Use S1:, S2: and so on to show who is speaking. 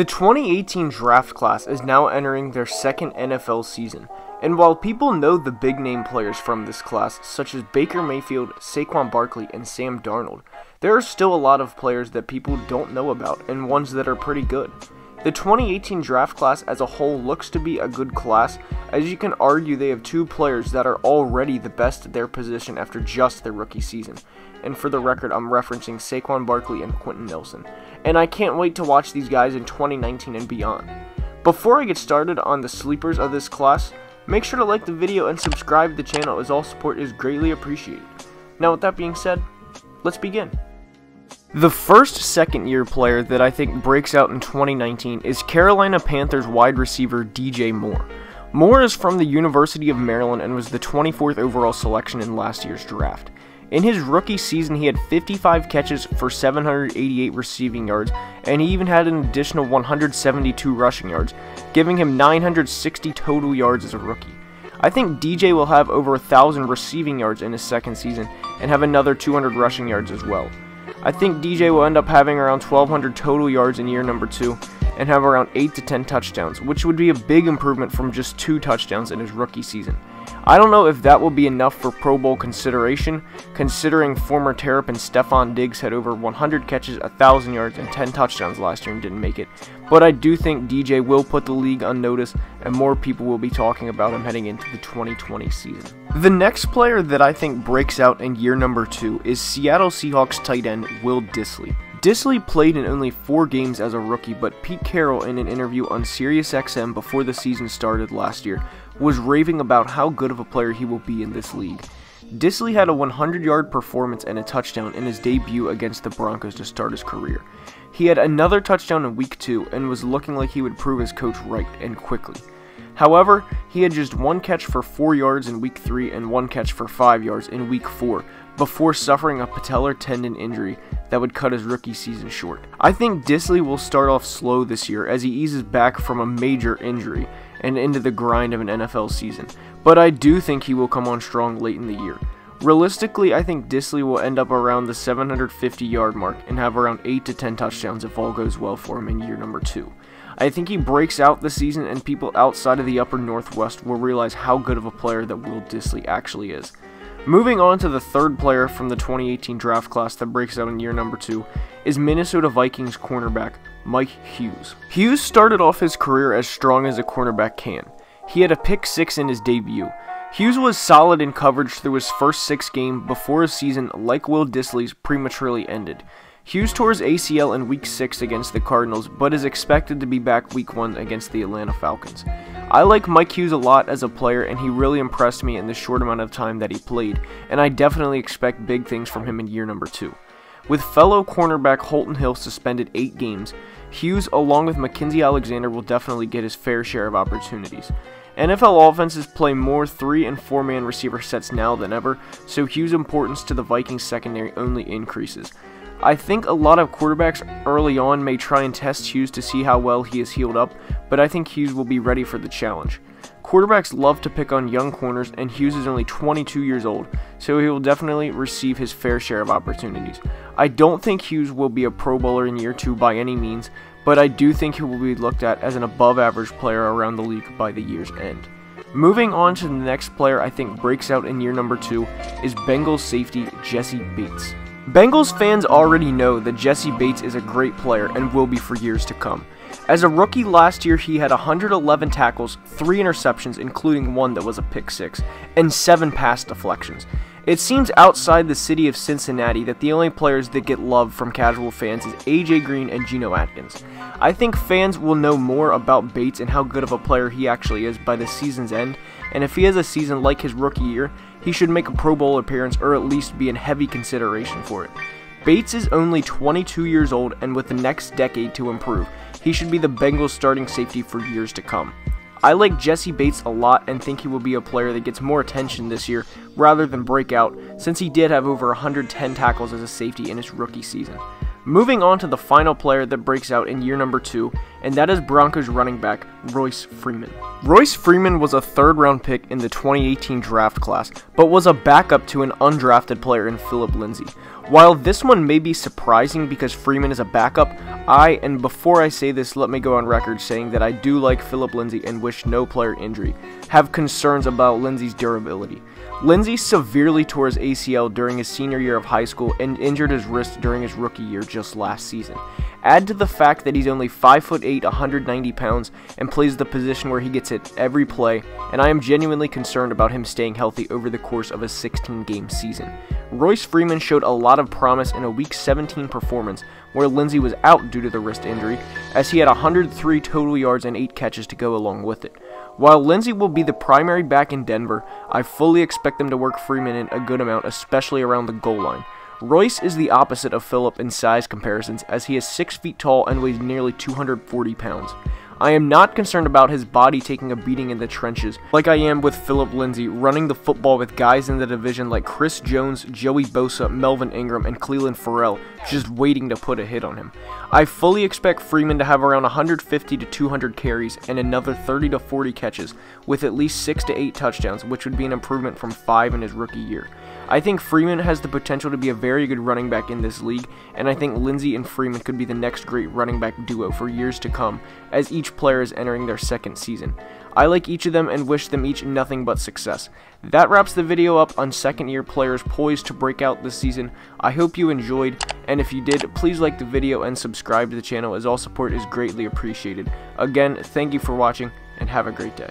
S1: The 2018 draft class is now entering their second NFL season, and while people know the big-name players from this class, such as Baker Mayfield, Saquon Barkley, and Sam Darnold, there are still a lot of players that people don't know about, and ones that are pretty good. The 2018 draft class as a whole looks to be a good class, as you can argue they have two players that are already the best at their position after just their rookie season. And for the record, I'm referencing Saquon Barkley and Quentin Nelson. And I can't wait to watch these guys in 2019 and beyond. Before I get started on the sleepers of this class, make sure to like the video and subscribe to the channel, as all support is greatly appreciated. Now with that being said, let's begin. The first second-year player that I think breaks out in 2019 is Carolina Panthers wide receiver DJ Moore. Moore is from the University of Maryland and was the 24th overall selection in last year's draft. In his rookie season, he had 55 catches for 788 receiving yards, and he even had an additional 172 rushing yards, giving him 960 total yards as a rookie. I think DJ will have over 1,000 receiving yards in his second season and have another 200 rushing yards as well. I think DJ will end up having around 1,200 total yards in year number 2 and have around 8 to 10 touchdowns, which would be a big improvement from just 2 touchdowns in his rookie season. I don't know if that will be enough for Pro Bowl consideration, considering former Terrapin Stefon Diggs had over 100 catches, 1,000 yards, and 10 touchdowns last year and didn't make it, but I do think DJ will put the league on notice, and more people will be talking about him heading into the 2020 season. The next player that I think breaks out in year number 2 is Seattle Seahawks tight end Will Dissly. Dissly played in only 4 games as a rookie, but Pete Carroll, in an interview on SiriusXM before the season started last year, was raving about how good of a player he will be in this league. Dissly had a 100-yard performance and a touchdown in his debut against the Broncos to start his career. He had another touchdown in week 2 and was looking like he would prove his coach right, and quickly. However, he had just 1 catch for 4 yards in week 3 and 1 catch for 5 yards in week 4 before suffering a patellar tendon injury that would cut his rookie season short. I think Dissly will start off slow this year as he eases back from a major injury and into the grind of an NFL season, but I do think he will come on strong late in the year. Realistically, I think Dissly will end up around the 750-yard mark and have around 8 to 10 touchdowns if all goes well for him in year number 2. I think he breaks out this season, and people outside of the upper Northwest will realize how good of a player that Will Dissly actually is. Moving on to the third player from the 2018 draft class that breaks out in year number 2 is Minnesota Vikings cornerback Mike Hughes. Hughes started off his career as strong as a cornerback can. He had a pick 6 in his debut. Hughes was solid in coverage through his first 6 games before his season, like Will Dissly's, prematurely ended. Hughes tore his ACL in week 6 against the Cardinals, but is expected to be back week 1 against the Atlanta Falcons. I like Mike Hughes a lot as a player, and he really impressed me in the short amount of time that he played, and I definitely expect big things from him in year number 2. With fellow cornerback Holton Hill suspended 8 games, Hughes, along with Mackenzie Alexander, will definitely get his fair share of opportunities. NFL offenses play more 3- and 4-man receiver sets now than ever, so Hughes' importance to the Vikings secondary only increases. I think a lot of quarterbacks early on may try and test Hughes to see how well he is healed up, but I think Hughes will be ready for the challenge. Quarterbacks love to pick on young corners, and Hughes is only 22 years old, so he will definitely receive his fair share of opportunities. I don't think Hughes will be a Pro Bowler in year 2 by any means, but I do think he will be looked at as an above-average player around the league by the year's end. Moving on to the next player I think breaks out in year number 2 is Bengals safety Jesse Bates. Bengals fans already know that Jesse Bates is a great player and will be for years to come. As a rookie last year, he had 111 tackles, 3 interceptions, including 1 that was a pick 6, and 7 pass deflections. It seems outside the city of Cincinnati that the only players that get love from casual fans is AJ Green and Geno Atkins. I think fans will know more about Bates and how good of a player he actually is by the season's end, and if he has a season like his rookie year, he should make a Pro Bowl appearance or at least be in heavy consideration for it. Bates is only 22 years old, and with the next decade to improve, he should be the Bengals starting safety for years to come. I like Jesse Bates a lot and think he will be a player that gets more attention this year rather than break out, since he did have over 110 tackles as a safety in his rookie season. Moving on to the final player that breaks out in year number 2, and that is Broncos running back Royce Freeman. Royce Freeman was a third-round pick in the 2018 draft class, but was a backup to an undrafted player in Phillip Lindsay. While this one may be surprising because Freeman is a backup, and before I say this, let me go on record saying that I do like Phillip Lindsay and wish no player injury, have concerns about Lindsay's durability. Lindsay severely tore his ACL during his senior year of high school and injured his wrist during his rookie year just last season. Add to the fact that he's only 5'8", 190 pounds, and plays the position where he gets hit every play, and I am genuinely concerned about him staying healthy over the course of a 16-game season. Royce Freeman showed a lot of promise in a Week 17 performance where Lindsay was out due to the wrist injury, as he had 103 total yards and 8 catches to go along with it. While Lindsay will be the primary back in Denver, I fully expect them to work Freeman in a good amount, especially around the goal line. Royce is the opposite of Phillip in size comparisons, as he is 6 feet tall and weighs nearly 240 pounds. I am not concerned about his body taking a beating in the trenches, like I am with Phillip Lindsay running the football with guys in the division like Chris Jones, Joey Bosa, Melvin Ingram, and Clelin Ferrell just waiting to put a hit on him. I fully expect Freeman to have around 150 to 200 carries and another 30 to 40 catches, with at least 6 to 8 touchdowns, which would be an improvement from 5 in his rookie year. I think Freeman has the potential to be a very good running back in this league, and I think Lindsay and Freeman could be the next great running back duo for years to come, as each player is entering their second season. I like each of them and wish them each nothing but success. That wraps the video up on second-year players poised to break out this season. I hope you enjoyed, and if you did, please like the video and subscribe to the channel, as all support is greatly appreciated. Again, thank you for watching, and have a great day.